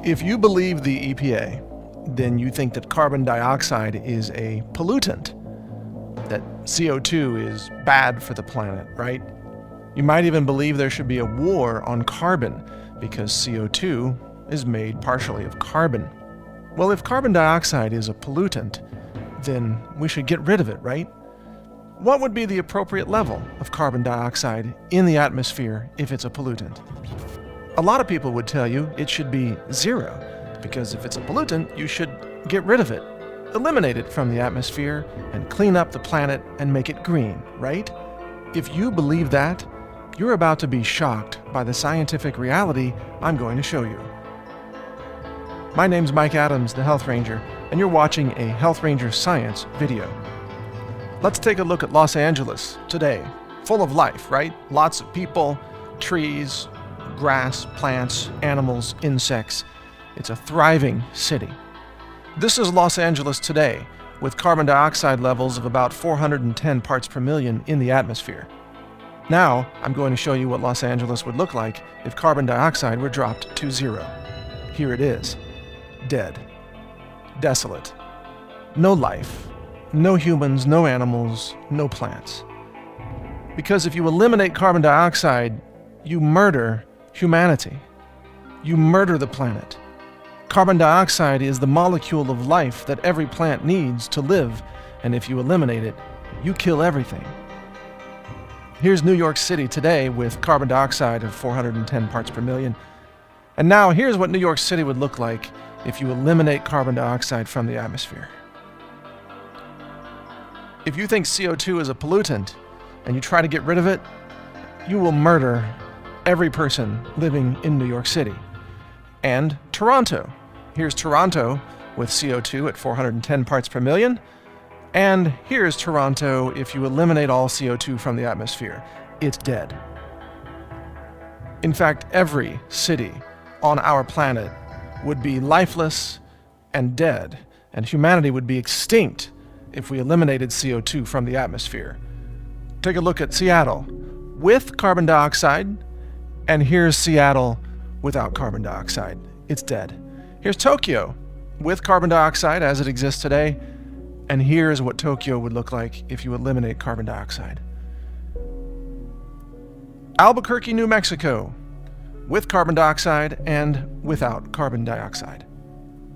If you believe the EPA, then you think that carbon dioxide is a pollutant, that CO2 is bad for the planet, right? You might even believe there should be a war on carbon because CO2 is made partially of carbon. Well, if carbon dioxide is a pollutant, then we should get rid of it, right? What would be the appropriate level of carbon dioxide in the atmosphere if it's a pollutant? A lot of people would tell you it should be 0, because if it's a pollutant, you should get rid of it, eliminate it from the atmosphere, and clean up the planet and make it green, right? If you believe that, you're about to be shocked by the scientific reality I'm going to show you. My name's Mike Adams, the Health Ranger, and you're watching a Health Ranger Science video. Let's take a look at Los Angeles today. Full of life, right? Lots of people, trees, grass, plants, animals, insects. It's a thriving city. This is Los Angeles today, with carbon dioxide levels of about 410 parts per million in the atmosphere. Now, I'm going to show you what Los Angeles would look like if carbon dioxide were dropped to 0. Here it is. Dead. Desolate. No life. No humans, no animals, no plants. Because if you eliminate carbon dioxide, you murder humanity. You murder the planet. Carbon dioxide is the molecule of life that every plant needs to live, and if you eliminate it, you kill everything. Here's New York City today with carbon dioxide of 410 parts per million. And now here's what New York City would look like if you eliminate carbon dioxide from the atmosphere. If you think CO2 is a pollutant and you try to get rid of it, you will murder every person living in New York City. And Toronto. Here's Toronto with CO2 at 410 parts per million. And here's Toronto if you eliminate all CO2 from the atmosphere. It's dead. In fact, every city on our planet would be lifeless and dead, and humanity would be extinct if we eliminated CO2 from the atmosphere. Take a look at Seattle with carbon dioxide, and here's Seattle without carbon dioxide. It's dead. Here's Tokyo with carbon dioxide as it exists today, and here's what Tokyo would look like if you eliminate carbon dioxide. Albuquerque, New Mexico, with carbon dioxide and without carbon dioxide.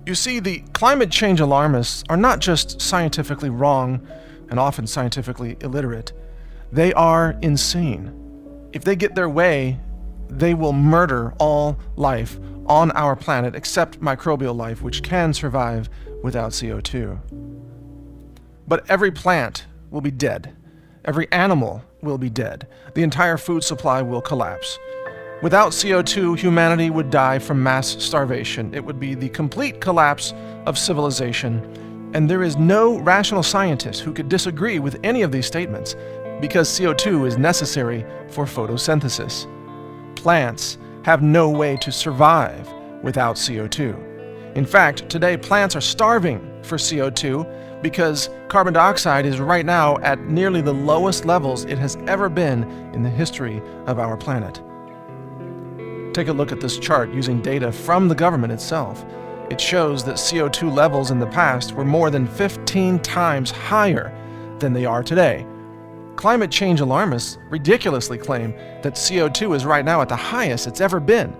You see, the climate change alarmists are not just scientifically wrong and often scientifically illiterate. They are insane. If they get their way, they will murder all life on our planet except microbial life, which can survive without CO2. But every plant will be dead. Every animal will be dead. The entire food supply will collapse. Without CO2, humanity would die from mass starvation. It would be the complete collapse of civilization. And there is no rational scientist who could disagree with any of these statements because CO2 is necessary for photosynthesis. Plants have no way to survive without CO2. In fact, today plants are starving for CO2 because carbon dioxide is right now at nearly the lowest levels it has ever been in the history of our planet. Take a look at this chart using data from the government itself. It shows that CO2 levels in the past were more than 15 times higher than they are today. Climate change alarmists ridiculously claim that CO2 is right now at the highest it's ever been.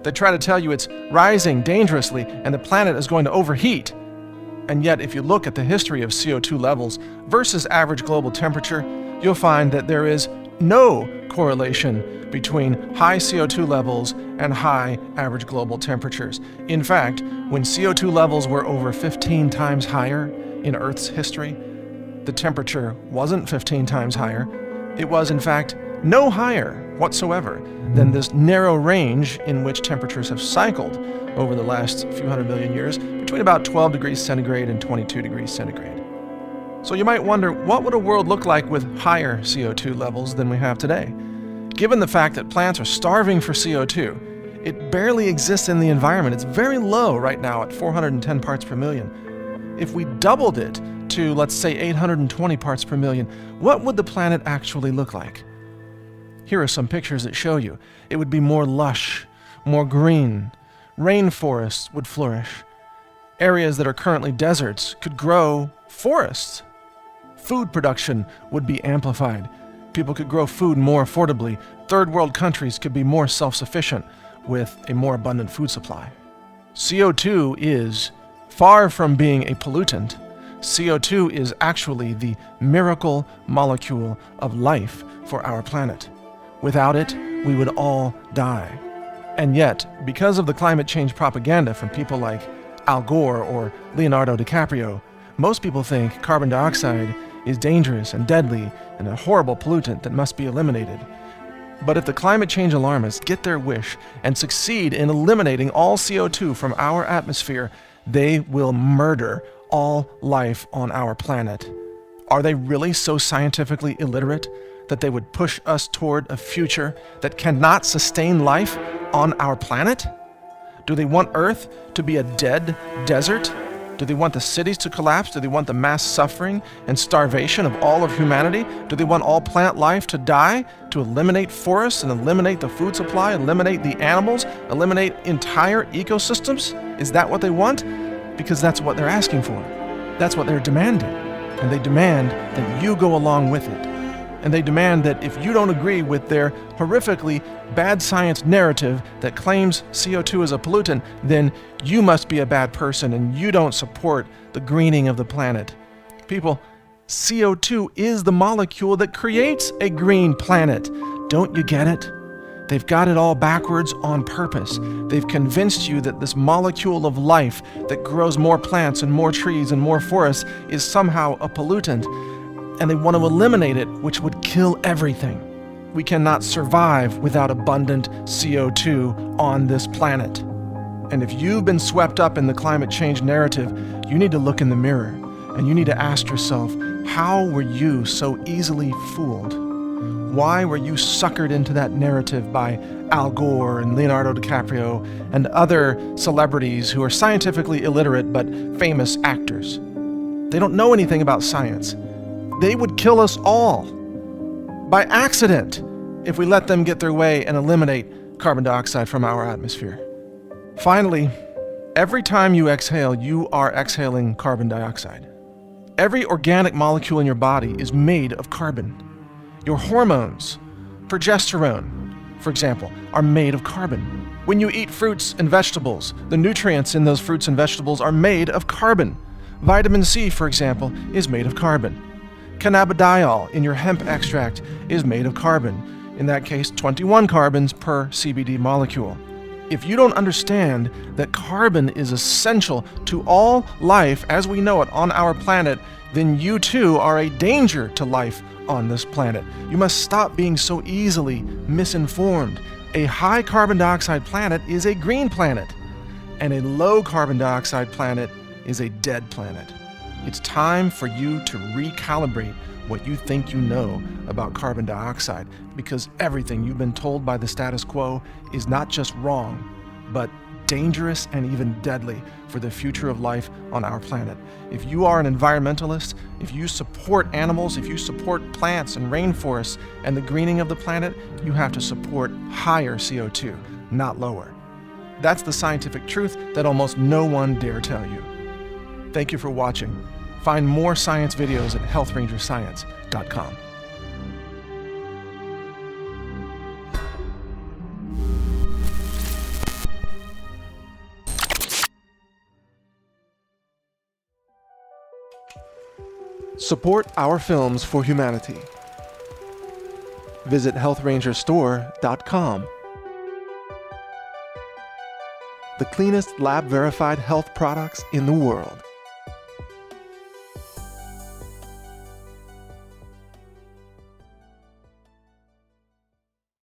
They try to tell you it's rising dangerously and the planet is going to overheat. And yet, if you look at the history of CO2 levels versus average global temperature, you'll find that there is no correlation between high CO2 levels and high average global temperatures. In fact, when CO2 levels were over 15 times higher in Earth's history, the temperature wasn't 15 times higher. It was, in fact, no higher whatsoever than this narrow range in which temperatures have cycled over the last few hundred million years between about 12 degrees centigrade and 22 degrees centigrade. So you might wonder, what would a world look like with higher CO2 levels than we have today? Given the fact that plants are starving for CO2, it barely exists in the environment. It's very low right now at 410 parts per million. If we doubled it to, let's say, 820 parts per million, what would the planet actually look like? Here are some pictures that show you. It would be more lush, more green, Rainforests would flourish. Areas that are currently deserts could grow forests. Food production would be amplified. People could grow food more affordably. Third world countries could be more self-sufficient with a more abundant food supply. CO2 is, far from being a pollutant, CO2 is actually the miracle molecule of life for our planet. Without it, we would all die. And yet, because of the climate change propaganda from people like Al Gore or Leonardo DiCaprio, most people think carbon dioxide is dangerous and deadly and a horrible pollutant that must be eliminated. But if the climate change alarmists get their wish and succeed in eliminating all CO2 from our atmosphere, they will murder all life on our planet. Are they really so scientifically illiterate that they would push us toward a future that cannot sustain life on our planet? Do they want Earth to be a dead desert? Do they want the cities to collapse? Do they want the mass suffering and starvation of all of humanity? Do they want all plant life to die? To eliminate forests and eliminate the food supply, eliminate the animals, eliminate entire ecosystems? Is that what they want? Because that's what they're asking for. That's what they're demanding. And they demand that you go along with it. And they demand that if you don't agree with their horrifically bad science narrative that claims CO2 is a pollutant, then you must be a bad person and you don't support the greening of the planet. People, CO2 is the molecule that creates a green planet. Don't you get it? They've got it all backwards on purpose. They've convinced you that this molecule of life that grows more plants and more trees and more forests is somehow a pollutant. And they want to eliminate it, which would kill everything. We cannot survive without abundant CO2 on this planet. And if you've been swept up in the climate change narrative, you need to look in the mirror and you need to ask yourself, how were you so easily fooled? Why were you suckered into that narrative by Al Gore and Leonardo DiCaprio and other celebrities who are scientifically illiterate but famous actors? They don't know anything about science. They would kill us all by accident if we let them get their way and eliminate carbon dioxide from our atmosphere. Finally, every time you exhale, you are exhaling carbon dioxide. Every organic molecule in your body is made of carbon. Your hormones, progesterone, for example, are made of carbon. When you eat fruits and vegetables, the nutrients in those fruits and vegetables are made of carbon. Vitamin C, for example, is made of carbon. Cannabidiol in your hemp extract is made of carbon. In that case, 21 carbons per CBD molecule. If you don't understand that carbon is essential to all life as we know it on our planet, then you too are a danger to life on this planet. You must stop being so easily misinformed. A high carbon dioxide planet is a green planet, and a low carbon dioxide planet is a dead planet. It's time for you to recalibrate what you think you know about carbon dioxide, because everything you've been told by the status quo is not just wrong, but dangerous and even deadly for the future of life on our planet. If you are an environmentalist, if you support animals, if you support plants and rainforests and the greening of the planet, you have to support higher CO2, not lower. That's the scientific truth that almost no one dare tell you. Thank you for watching. Find more science videos at healthrangerscience.com. Support our films for humanity. Visit healthrangerstore.com. The cleanest lab-verified health products in the world.